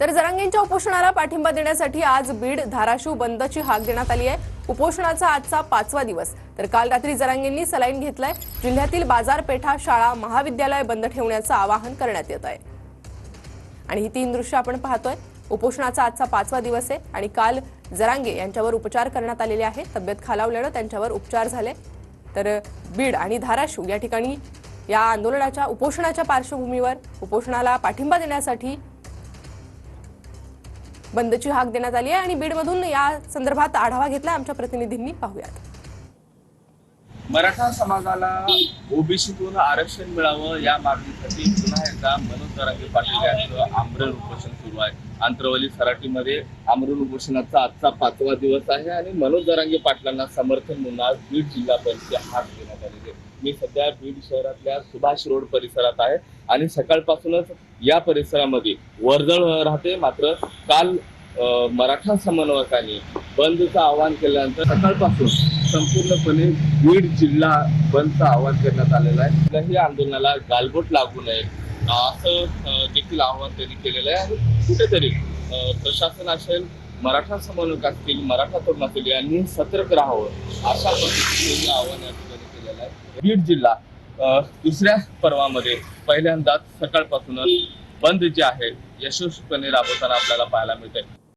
तर जरांगेंच्या उपोषणाला पाठिंबा देण्यासाठी आज बीड धाराशिव बंदची हाक देण्यात आली आहे। उपोषणाचा आजचा 5वा दिवस। तर काल रात्री जरांगेंनी सलाईन घेतलाय। जिल्ह्यातील बाजारपेठा, शाळा, महाविद्यालय बंद ठेवण्याचं आवाहन करण्यात येत आहे। आणि ही 3 दृश्य आपण पाहतोय। उपोषणाचा आजचा 5वा दिवस आहे आणि काल जरांगे यांच्यावर उपचार करण्यात आलेले आहे। तब्येत खालावल्याने त्यांच्यावर उपचार झाले। तर बीड आणि धाराशिव या ठिकाणी या आंदोलनाच्या उपोषणाच्या पार्श्वभूमीवर उपोषणाला पाठिंबा देण्यासाठी बंदची हाक देण्यात आली आहे। आणि बीडमधून या संदर्भात आढावा घेतला आमच्या प्रतिनिधींनी। पाहूयात। मराठा समाजाला ओबीसीतून आरक्षण मिळावं या मागणीसाठी पुन्हा एकदा मनोज जरांगे पाटील यांचं आमरण उपोषण सुरू आहे। आंतरवली सराटीमध्ये आमरण उपोषणाचा आजचा 5वा दिवस आहे आणि मनोज जरांगे पाटलांना समर्थन म्हणून आज बीड जिल्हा परिषदेची हाक देण्यात आली आहे। मी सध्या बीड शहरातल्या सुभाष रोड परिसरात आहे आणि सकाळपासूनच या परिसरामध्ये वर्दळ राहते। मात्र काल मराठा समन्वयकांनी बंदचं आवाहन केल्यानंतर सकाळपासून संपूर्णपणे बीड जिल्हा बंदचं आवाहन करण्यात आलेलं आहे। कुठल्याही आंदोलनाला गालबोट लागू नये असं देखील आवाहन त्यांनी केलेलं आहे। आणि कुठेतरी प्रशासन असेल, मराठा समन्वयक असतील, मराठा तरुण असतील यांनी सतर्क राहावं अशा पद्धतीने आवाहन या ठिकाणी केलेलं आहे। बीड जिल्हा दुसऱ्या पर्वामध्ये पहिल्यांदाच सकाळपासूनच बंद जे आहे यशस्वीपणे राबवताना आपल्याला पाहायला मिळते।